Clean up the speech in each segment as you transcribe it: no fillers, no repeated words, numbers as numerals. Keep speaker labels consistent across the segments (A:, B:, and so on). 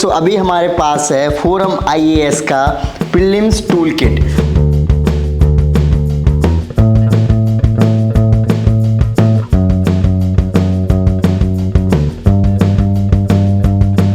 A: सो अभी हमारे पास है फोरम आईएएस का प्रीलिम्स टूल किट।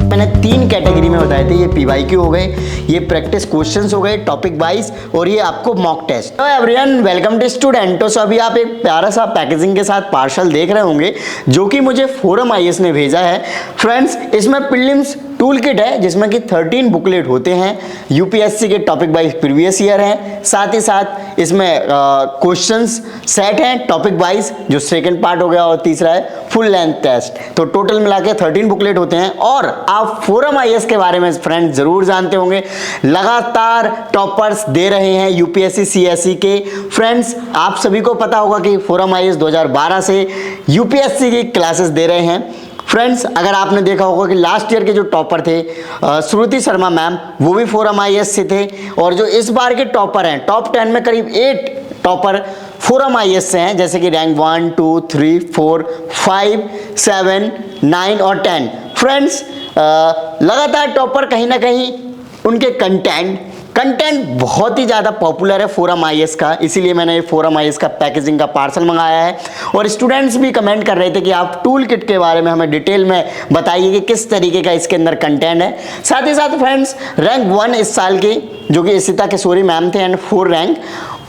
A: मैंने 3 कैटेगरी में बताए थे, ये पीवाईक्यू हो गए, ये प्रैक्टिस क्वेश्चंस हो गए टॉपिक वाइज, और ये आपको मॉक टेस्ट। तो एवरीवन वेलकम टू स्टूडेंट। तो अभी आप एक प्यारा सा पैकेजिंग के साथ पार्सल देख रहे होंगे जो कि मुझे फोरम आईएएस ने भेजा है। फ्रेंड्स, इसमें प्रीलिम्स टूल किट है जिसमें कि 13 बुकलेट होते हैं, यूपीएससी के टॉपिक वाइज प्रीवियस ईयर हैं, साथ ही साथ इसमें क्वेश्चंस सेट हैं टॉपिक वाइज, जो सेकंड पार्ट हो गया, और तीसरा है फुल लेंथ टेस्ट। तो टोटल मिला के 13 बुकलेट होते हैं। और आप फोरम आईएएस के बारे में फ्रेंड्स जरूर जानते होंगे, लगातार टॉपर्स दे रहे हैं यूपीएससी सीएसई के। फ्रेंड्स, आप सभी को पता होगा कि फोरम आईएएस 2012 से यूपीएससी की क्लासेस दे रहे हैं। फ्रेंड्स, अगर आपने देखा होगा कि लास्ट ईयर के जो टॉपर थे श्रुति शर्मा मैम, वो भी फोरम आईएएस से थे, और जो इस बार के टॉपर हैं टॉप 10 में करीब 8 टॉपर फोरम आईएएस से हैं, जैसे कि रैंक 1, 2, 3, 4, 5, 7, 9 और 10। फ्रेंड्स, लगातार टॉपर कहीं ना कहीं उनके कंटेंट बहुत ही ज़्यादा पॉपुलर है फोरम आईएएस का, इसीलिए मैंने ये फोरम आईएएस का पैकेजिंग का पार्सल मंगाया है। और स्टूडेंट्स भी कमेंट कर रहे थे कि आप टूल किट के बारे में हमें डिटेल में बताइए कि किस तरीके का इसके अंदर कंटेंट है। साथ ही साथ फ्रेंड्स, रैंक 1 इस साल की जो कि इशिता किशोरी मैम थे, एंड 4 रैंक,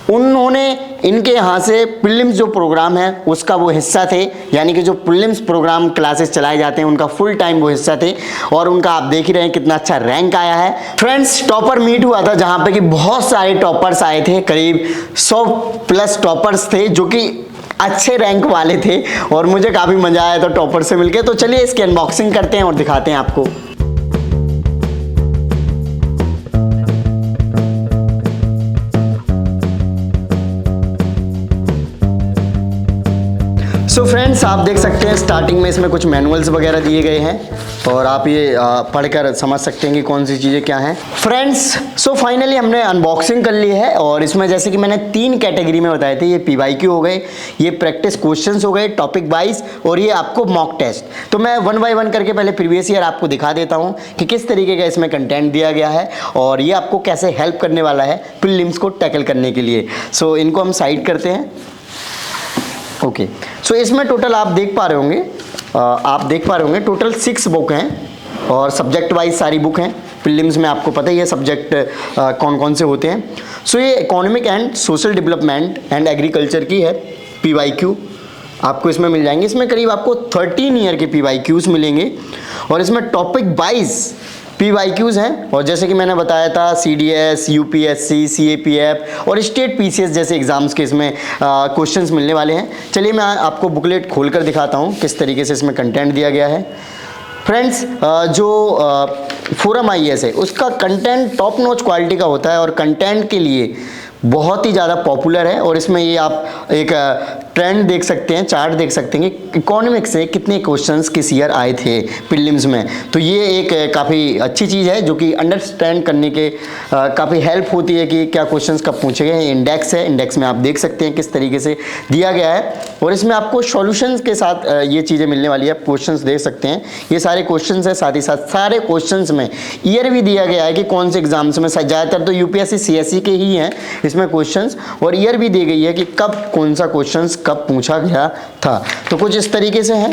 A: उन्होंने इनके यहाँ से प्रीलिम्स जो प्रोग्राम है उसका वो हिस्सा थे, यानी कि जो प्रीलिम्स प्रोग्राम क्लासेस चलाए जाते हैं उनका फुल टाइम वो हिस्सा थे, और उनका आप देख ही रहे हैं कितना अच्छा रैंक आया है। फ्रेंड्स, टॉपर मीट हुआ था जहाँ पे कि बहुत सारे टॉपर्स आए थे, करीब 100+ टॉपर्स थे जो कि अच्छे रैंक वाले थे, और मुझे काफ़ी मज़ा आया था टॉपर से मिलके। तो चलिए इसकी अनबॉक्सिंग करते हैं और दिखाते हैं आपको। सो फ्रेंड्स, आप देख सकते हैं स्टार्टिंग में इसमें कुछ मैनुअल्स वगैरह दिए गए हैं, और आप ये पढ़कर समझ सकते हैं कि कौन सी चीज़ें क्या हैं। फ्रेंड्स, सो फाइनली हमने अनबॉक्सिंग कर ली है, और इसमें जैसे कि मैंने 3 कैटेगरी में बताए थे, ये पीवाईक्यू हो गए, ये प्रैक्टिस क्वेश्चंस हो गए टॉपिक वाइज, और ये आपको मॉक टेस्ट। तो मैं 1 बाय 1 करके पहले प्रीवियस ईयर आपको दिखा देता हूँ कि किस तरीके का इसमें कंटेंट दिया गया है, और ये आपको कैसे हेल्प करने वाला है प्रीलिम्स को टैकल करने के लिए। सो इनको हम साइड करते हैं। ओके, सो इसमें टोटल आप देख पा रहे होंगे टोटल 6 बुक हैं, और सब्जेक्ट वाइज सारी बुक हैं। प्रीलिम्स में आपको पता ही है सब्जेक्ट कौन कौन से होते हैं। सो ये economic and social development and agriculture की है पीवाईक्यू, आपको इसमें मिल जाएंगे। इसमें करीब आपको 13 ईयर के पीवाईक्यूज मिलेंगे, और इसमें टॉपिक वाइज पीवाईक्यूज हैं, और जैसे कि मैंने बताया था सीडीएस, यूपीएससी, सीएपीएफ और स्टेट पीसीएस जैसे एग्जाम्स के इसमें क्वेश्चंस मिलने वाले हैं। चलिए मैं आपको बुकलेट खोलकर दिखाता हूँ किस तरीके से इसमें कंटेंट दिया गया है। फ्रेंड्स, जो फोरम आईएएस है उसका कंटेंट टॉप नॉच क्वालिटी का होता है, और कंटेंट के लिए बहुत ही ज़्यादा पॉपुलर है। और इसमें ये आप एक ट्रेंड देख सकते हैं, चार्ट देख सकते हैं कि इकोनॉमिक्स से कितने क्वेश्चंस किस ईयर आए थे प्रीलिम्स में। तो ये एक काफ़ी अच्छी चीज़ है जो कि अंडरस्टैंड करने के काफ़ी हेल्प होती है कि क्या क्वेश्चंस कब पूछे गए। इंडेक्स है, इंडेक्स में आप देख सकते हैं किस तरीके से दिया गया है, और इसमें आपको सॉल्यूशंस के साथ ये चीज़ें मिलने वाली है। आप क्वेश्चंस देख सकते हैं, ये सारे क्वेश्चंस है, साथ ही साथ सारे क्वेश्चंस में ईयर भी दिया गया है कि कौन से एग्जाम्स में, ज़्यादातर तो यूपीएससी सीएसई के ही हैं इसमें क्वेश्चंस, और ईयर भी दी गई है कि कब कौन सा क्वेश्चंस कब पूछा गया था। तो कुछ इस तरीके से है,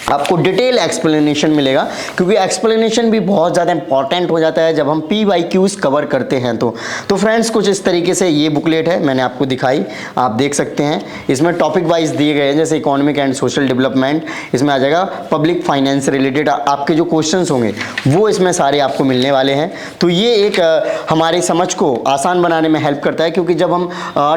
A: आपको डिटेल एक्सप्लेनेशन मिलेगा, क्योंकि एक्सप्लेनेशन भी बहुत ज़्यादा इंपॉर्टेंट हो जाता है जब हम पीवाईक्यूज कवर करते हैं। तो फ्रेंड्स, कुछ इस तरीके से ये बुकलेट है, मैंने आपको दिखाई, आप देख सकते हैं। इसमें टॉपिक वाइज दिए गए हैं, जैसे इकोनॉमिक एंड सोशल डेवलपमेंट, इसमें आ जाएगा पब्लिक फाइनेंस रिलेटेड आपके जो क्वेश्चंस होंगे वो इसमें सारे आपको मिलने वाले हैं। तो ये एक हमारी समझ को आसान बनाने में हेल्प करता है, क्योंकि जब हम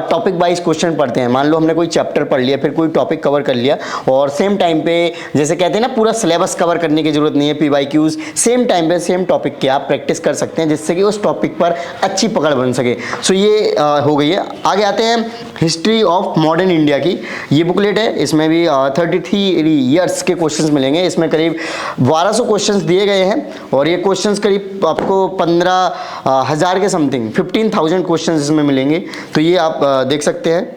A: टॉपिक वाइज क्वेश्चन पढ़ते हैं, मान लो हमने कोई चैप्टर पढ़ लिया, फिर कोई टॉपिक कवर कर लिया, और सेम टाइम पे जैसे कहते हैं ना, पूरा सिलेबस कवर करने की जरूरत नहीं है, पीवाईक्यूज सेम टाइम पे सेम टॉपिक के आप प्रैक्टिस कर सकते हैं, जिससे कि उस टॉपिक पर अच्छी पकड़ बन सके। सो ये हो गई है। आगे आते हैं हिस्ट्री ऑफ मॉडर्न इंडिया की, ये बुकलेट है, इसमें भी 33 ईयर्स के क्वेश्चंस मिलेंगे। इसमें करीब 1200 क्वेश्चंस दिए गए हैं, और ये क्वेश्चंस करीब आपको 15,000 के समथिंग 15,000 क्वेश्चंस इसमें मिलेंगे। तो ये आप देख सकते हैं।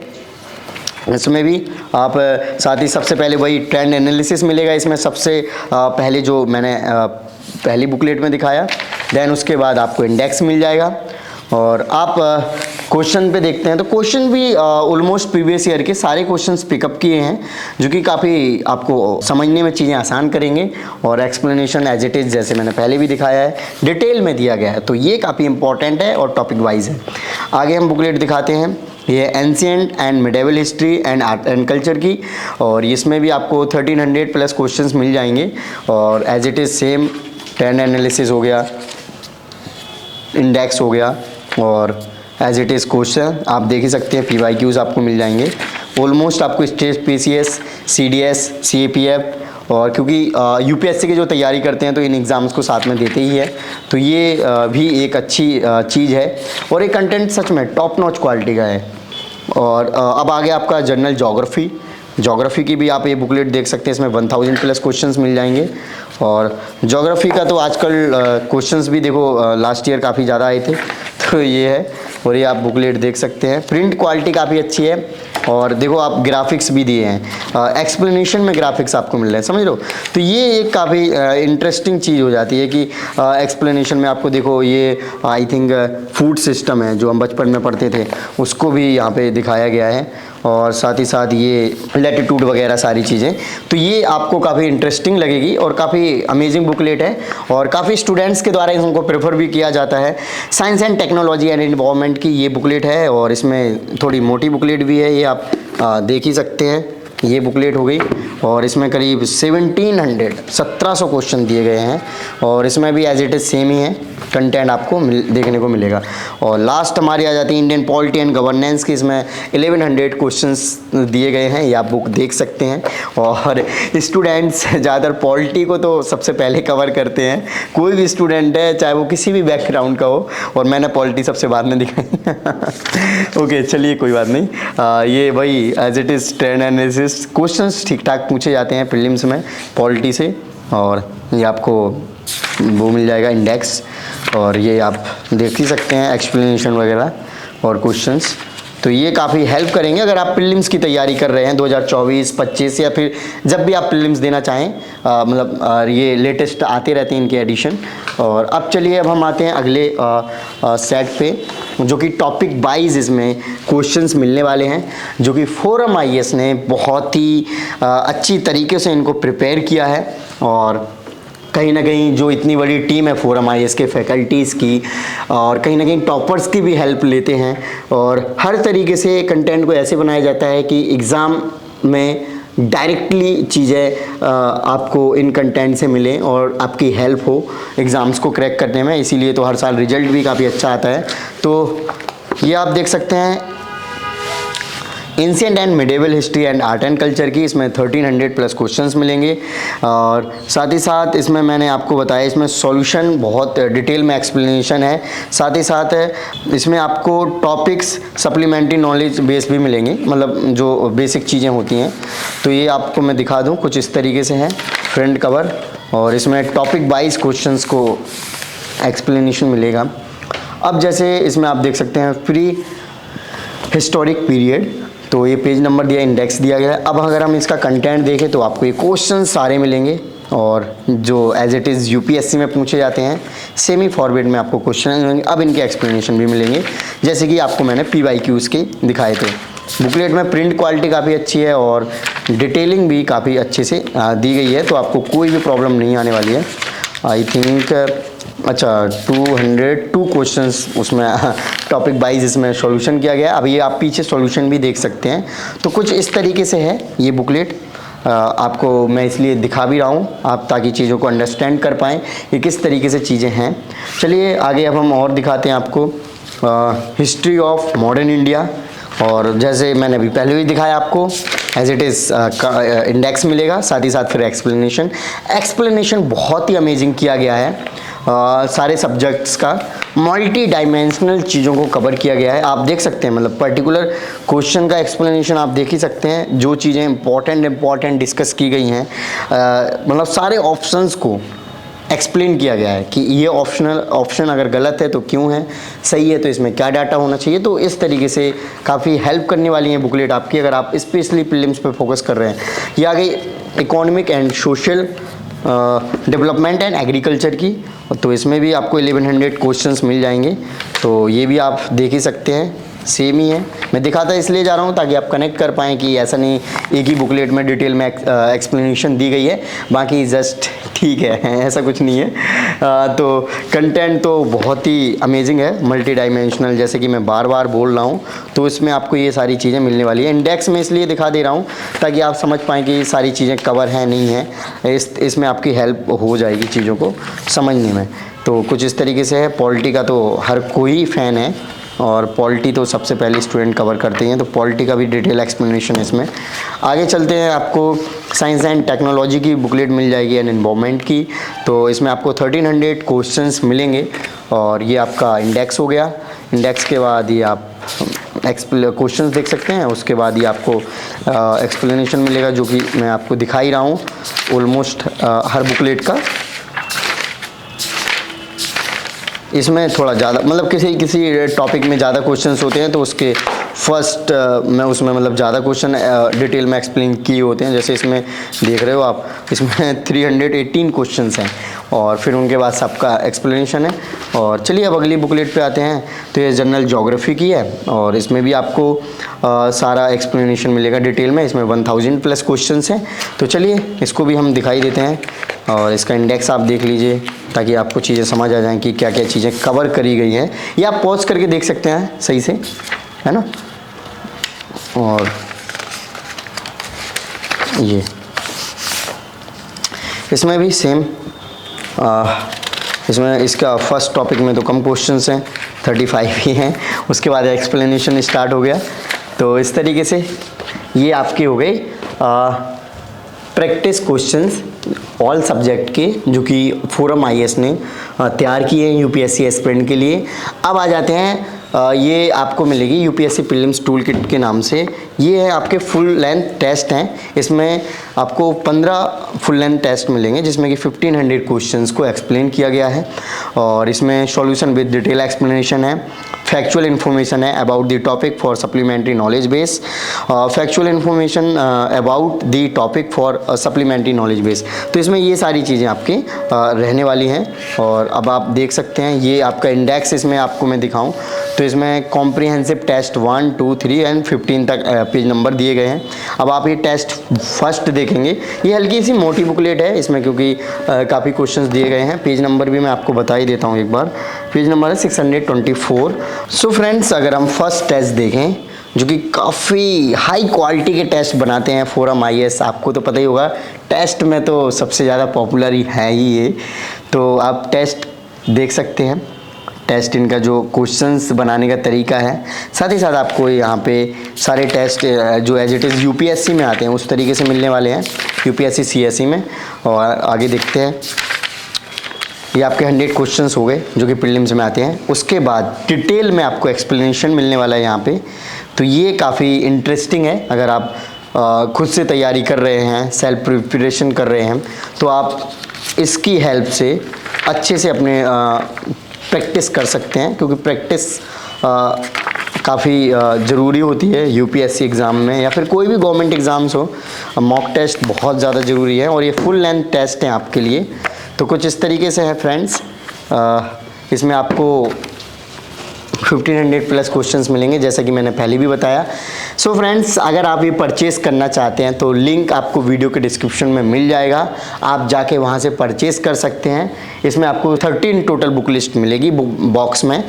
A: इसमें भी आप साथ ही सबसे पहले वही ट्रेंड एनालिसिस मिलेगा। इसमें सबसे पहले जो मैंने पहली बुकलेट में दिखाया। देन उसके बाद आपको इंडेक्स मिल जाएगा और आप क्वेश्चन पे देखते हैं तो क्वेश्चन भी ऑलमोस्ट प्रीवियस ईयर के सारे क्वेश्चंस पिकअप किए हैं, जो कि काफ़ी आपको समझने में चीज़ें आसान करेंगे। और एक्सप्लेनेशन एज इट इज़ जैसे मैंने पहले भी दिखाया है डिटेल में दिया गया है, तो ये काफ़ी इंपॉर्टेंट है और टॉपिक वाइज है। आगे हम बुकलेट दिखाते हैं, ये ancient and medieval history and art and culture की, और इसमें भी आपको 1300 प्लस क्वेश्चंस मिल जाएंगे। और as it is same trend analysis हो गया, इंडेक्स हो गया और एज इट इज़ क्वेश्चन आप देख ही सकते हैं, PYQs आपको मिल जाएंगे। ऑलमोस्ट आपको स्टेट PCS, CDS, CAPF और क्योंकि UPSC की जो तैयारी करते हैं तो इन एग्ज़ाम्स को साथ में देते ही है, तो ये भी एक अच्छी चीज़ है। और ये कंटेंट सच में टॉप नॉच क्वालिटी का है। और अब आगे आपका जनरल जोग्राफ़ी की भी आप ये बुकलेट देख सकते हैं, इसमें 1000 प्लस क्वेश्चंस मिल जाएंगे। और जोग्राफ़ी का तो आजकल क्वेश्चंस भी देखो लास्ट ईयर काफ़ी ज़्यादा आए थे, तो ये है। और ये आप बुकलेट देख सकते हैं, प्रिंट क्वालिटी काफ़ी अच्छी है। और देखो आप ग्राफिक्स भी दिए हैं, एक्सप्लेनेशन में ग्राफिक्स आपको मिल रहे हैं, समझ लो। तो ये एक काफ़ी इंटरेस्टिंग चीज़ हो जाती है कि एक्सप्लेनेशन में आपको देखो ये आई थिंक फूड सिस्टम है जो हम बचपन में पढ़ते थे, उसको भी यहाँ पे दिखाया गया है। और साथ ही साथ ये लैटिट्यूड वगैरह सारी चीज़ें, तो ये आपको काफ़ी इंटरेस्टिंग लगेगी और काफ़ी अमेजिंग बुकलेट है। और काफ़ी स्टूडेंट्स के द्वारा इनको प्रेफर भी किया जाता है। Science and technology and environment की ये बुकलेट है और इसमें थोड़ी मोटी बुकलेट भी है, ये आप देख ही सकते हैं। ये बुकलेट हो गई और इसमें करीब 1700 क्वेश्चन दिए गए हैं और इसमें भी एज इट इज़ सेम ही है, कंटेंट आपको देखने को मिलेगा। और लास्ट हमारी आ जाती है इंडियन पॉलिटी एंड गवर्नेंस की, इसमें 1100 क्वेश्चंस दिए गए हैं, ये आप बुक देख सकते हैं। और स्टूडेंट्स ज़्यादातर पॉलिटी को तो सबसे पहले कवर करते हैं, कोई भी स्टूडेंट है चाहे वो किसी भी बैकग्राउंड का हो, और मैंने पॉलिटी सबसे बाद में दिखाई। ओके चलिए कोई बात नहीं। ये वही as it is trend analysis questions ठीक ठाक पूछे जाते हैं प्रीलिम्स में पॉलिटी से। और ये आपको वो मिल जाएगा इंडेक्स, और ये आप देख ही सकते हैं एक्सप्लेनेशन वगैरह और क्वेश्चंस। तो ये काफ़ी हेल्प करेंगे अगर आप प्रीलिम्स की तैयारी कर रहे हैं 2024, 25 या फिर जब भी आप प्रीलिम्स देना चाहें। मतलब ये लेटेस्ट आते रहते हैं इनके एडिशन। और अब चलिए अब हम आते हैं अगले सेट पे, जो कि टॉपिक वाइज इसमें क्वेश्चंस मिलने वाले हैं, जो कि फोरम IAS ने बहुत ही अच्छी तरीके से इनको प्रिपेयर किया है। और कहीं ना कहीं जो इतनी बड़ी टीम है फोरम IAS के फैकल्टीज़ की, और कहीं ना कहीं टॉपर्स की भी हेल्प लेते हैं। और हर तरीके से कंटेंट को ऐसे बनाया जाता है कि एग्ज़ाम में डायरेक्टली चीज़ें आपको इन कंटेंट से मिलें और आपकी हेल्प हो एग्ज़ाम्स को क्रैक करने में। इसीलिए तो हर साल रिजल्ट भी काफ़ी अच्छा आता है। तो ये आप देख सकते हैं ancient and medieval history and art and culture की, इसमें 1300 प्लस क्वेश्चंस मिलेंगे। और साथ ही साथ इसमें मैंने आपको बताया इसमें सॉल्यूशन बहुत डिटेल में एक्सप्लेनेशन है। साथ ही साथ इसमें आपको टॉपिक्स सप्लीमेंट्री नॉलेज बेस भी मिलेंगे, मतलब जो बेसिक चीज़ें होती हैं। तो ये आपको मैं दिखा दूँ, कुछ इस तरीके से है फ्रंट कवर, और इसमें टॉपिक वाइज क्वेश्चंस को एक्सप्लेनेशन मिलेगा। अब जैसे इसमें आप देख सकते हैं प्री हिस्टोरिक पीरियड, तो ये पेज नंबर दिया, इंडेक्स दिया गया है। अब अगर हम इसका कंटेंट देखें तो आपको ये क्वेश्चन सारे मिलेंगे, और जो एज इट इज़ UPSC में पूछे जाते हैं सेमी फॉरवर्ड में आपको क्वेश्चन मिलेंगे। अब इनके एक्सप्लेनेशन भी मिलेंगे, जैसे कि आपको मैंने PYQs के दिखाए थे। बुकलेट में प्रिंट क्वालिटी काफ़ी अच्छी है और डिटेलिंग भी काफ़ी अच्छे से दी गई है, तो आपको कोई भी प्रॉब्लम नहीं आने वाली है। आई थिंक अच्छा 202 क्वेश्चंस उसमें टॉपिक वाइज इसमें सॉल्यूशन किया गया है। अब ये आप पीछे सॉल्यूशन भी देख सकते हैं। तो कुछ इस तरीके से है ये बुकलेट, आपको मैं इसलिए दिखा भी रहा हूँ आप ताकि चीज़ों को अंडरस्टैंड कर पाएँ ये किस तरीके से चीज़ें हैं। चलिए आगे अब हम और दिखाते हैं आपको हिस्ट्री ऑफ मॉडर्न इंडिया। और जैसे मैंने अभी पहले भी दिखाया आपको एज इट इज़ इंडेक्स मिलेगा, साथ ही साथ फिर एक्सप्लेनेशन बहुत ही अमेजिंग किया गया है। सारे सब्जेक्ट्स का मल्टी डायमेंशनल चीज़ों को कवर किया गया है। आप देख सकते हैं मतलब पर्टिकुलर क्वेश्चन का एक्सप्लेनेशन आप देख ही सकते हैं, जो चीज़ें इंपॉर्टेंट डिस्कस की गई हैं, मतलब सारे ऑप्शंस को एक्सप्लेन किया गया है कि ये ऑप्शन अगर गलत है तो क्यों है, सही है तो इसमें क्या डाटा होना चाहिए। तो इस तरीके से काफ़ी हेल्प करने वाली है बुकलेट आपकी, अगर आप स्पेशली प्रीलिम्स पे फोकस कर रहे हैं। ये आ गई economic and social development and agriculture की, तो इसमें भी आपको 1100 क्वेश्चंस मिल जाएंगे। तो ये भी आप देख ही सकते हैं, सेम ही है। मैं दिखाता इसलिए जा रहा हूँ ताकि आप कनेक्ट कर पाएँ कि ऐसा नहीं एक ही बुकलेट में डिटेल में एक्सप्लेनेशन दी गई है, बाकी जस्ट ठीक है, ऐसा कुछ नहीं है। तो कंटेंट तो बहुत ही अमेजिंग है, मल्टी डायमेंशनल, जैसे कि मैं बार बार बोल रहा हूँ। तो इसमें आपको ये सारी चीज़ें मिलने वाली है। इंडेक्स में इसलिए दिखा दे रहा हूँ ताकि आप समझ पाएँ कि ये सारी चीज़ें कवर हैं नहीं है, इसमें आपकी हेल्प हो जाएगी चीज़ों को समझने में। तो कुछ इस तरीके से है। पॉलिटी का तो हर कोई फ़ैन है, और पॉलिटी तो सबसे पहले स्टूडेंट कवर करते हैं, तो पॉलिटी का भी डिटेल एक्सप्लेनेशन है इसमें। आगे चलते हैं, आपको साइंस एंड टेक्नोलॉजी की बुकलेट मिल जाएगी एंड एनवायरनमेंट की। तो इसमें आपको 1300 क्वेश्चंस मिलेंगे, और ये आपका इंडेक्स हो गया। इंडेक्स के बाद ये आप क्वेश्चंस देख सकते हैं, उसके बाद ये आपको एक्सप्लेनेशन मिलेगा, जो कि मैं आपको दिखा ही रहा हूँ ऑलमोस्ट हर बुकलेट का। इसमें थोड़ा ज़्यादा मतलब किसी टॉपिक में ज़्यादा क्वेश्चंस होते हैं, तो उसके फर्स्ट में उसमें मतलब ज़्यादा क्वेश्चन डिटेल में एक्सप्लेन किए होते हैं। जैसे इसमें देख रहे हो आप, इसमें 318 क्वेश्चंस हैं, और फिर उनके बाद सबका एक्सप्लेनेशन है। और चलिए अब अगली बुकलेट पे आते हैं। तो ये जनरल ज्योग्राफी की है, और इसमें भी आपको सारा एक्सप्लेनेशन मिलेगा डिटेल में। इसमें 1000+ क्वेश्चंस हैं। तो चलिए इसको भी हम दिखाई देते हैं, और इसका इंडेक्स आप देख लीजिए ताकि आपको चीज़ें समझ आ जाएं कि क्या क्या चीज़ें कवर करी गई हैं। ये आप पॉज करके देख सकते हैं सही से, है ना। और ये इसमें भी सेम, इसमें इसका फर्स्ट टॉपिक में तो कम क्वेश्चंस हैं, 35 ही हैं। उसके बाद एक्सप्लेनेशन स्टार्ट हो गया। तो इस तरीके से ये आपके हो गए प्रैक्टिस क्वेश्चंस ऑल सब्जेक्ट के, जो कि फोरम IAS ने तैयार किए हैं UPSC एस्पिरेंट के लिए। अब आ जाते हैं, ये आपको मिलेगी UPSC प्रीलिम्स टूल किट के नाम से। ये है आपके फुल लेंथ टेस्ट हैं। इसमें आपको 15 फुल लेंथ टेस्ट मिलेंगे, जिसमें कि 1500 क्वेश्चंस को एक्सप्लेन किया गया है। और इसमें सॉल्यूशन विद डिटेल एक्सप्लेनेशन है, फैक्चुअल इन्फॉर्मेशन है about the topic for supplementary knowledge base, factual information about the topic for supplementary knowledge base. तो इसमें ये सारी चीज़ें आपकी रहने वाली हैं। और अब आप देख सकते हैं, ये आपका इंडेक्स इसमें आपको मैं दिखाऊं तो इसमें कॉम्प्रिहेंसिव टेस्ट 1, 2, 3 एंड 15 तक पेज नंबर दिए गए हैं। अब आप ये टेस्ट फर्स्ट देखेंगे, ये हल्की सी मोटी बुकलेट है इसमें, क्योंकि काफ़ी क्वेश्चंस दिए गए हैं। पेज नंबर भी मैं आपको बता ही देता हूँ एक बार। पेज नंबर है 624। सो फ्रेंड्स, अगर हम फर्स्ट टेस्ट देखें, जो कि काफ़ी हाई क्वालिटी के टेस्ट बनाते हैं फोरम IAS, आपको तो पता ही होगा टेस्ट में तो सबसे ज़्यादा पॉपुलर ही है ही ये। तो आप टेस्ट देख सकते हैं, टेस्ट इनका जो क्वेश्चंस बनाने का तरीका है। साथ ही साथ आपको यहाँ पे सारे टेस्ट जो एज इट इज़ UPSC में आते हैं उस तरीके से मिलने वाले हैं, UPSC CSE में। और आगे देखते हैं, ये आपके 100 क्वेश्चंस हो गए जो कि प्रीलिम्स में आते हैं। उसके बाद डिटेल में आपको एक्सप्लेनेशन मिलने वाला है यहाँ पे। तो ये काफ़ी इंटरेस्टिंग है। अगर आप खुद से तैयारी कर रहे हैं, सेल्फ प्रिपरेशन कर रहे हैं, तो आप इसकी हेल्प से अच्छे से अपने प्रैक्टिस कर सकते हैं, क्योंकि प्रैक्टिस काफ़ी ज़रूरी होती है UPSC एग्ज़ाम में, या फिर कोई भी गवर्नमेंट एग्ज़ाम्स हो। मॉक टेस्ट बहुत ज़्यादा ज़रूरी है, और ये फुल लेंथ टेस्ट हैं आपके लिए। तो कुछ इस तरीके से है फ्रेंड्स। इसमें आपको 1500+ क्वेश्चंस मिलेंगे, जैसा कि मैंने पहले भी बताया। सो फ्रेंड्स, अगर आप ये परचेज़ करना चाहते हैं तो लिंक आपको वीडियो के डिस्क्रिप्शन में मिल जाएगा, आप जाके वहाँ से परचेज़ कर सकते हैं। इसमें आपको 13 टोटल बुक लिस्ट मिलेगी बॉक्स में,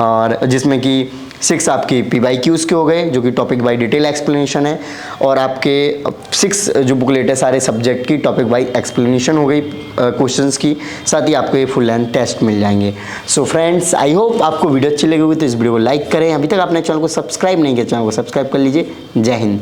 A: और जिसमें कि 6 आपकी PYQs के हो गए, जो कि टॉपिक बाई डिटेल एक्सप्लेनेशन है, और आपके 6 जो बुकलेट है सारे सब्जेक्ट की टॉपिक बाई एक्सप्लेनेशन हो गई क्वेश्चंस की। साथ ही आपको ये फुल लेंथ टेस्ट मिल जाएंगे। सो फ्रेंड्स, आई होप आपको वीडियो अच्छी लगी होगी, तो इस वीडियो को लाइक करें। अभी तक आपने चैनल को सब्सक्राइब नहीं किया, चैनल को सब्सक्राइब कर लीजिए। जय हिंद।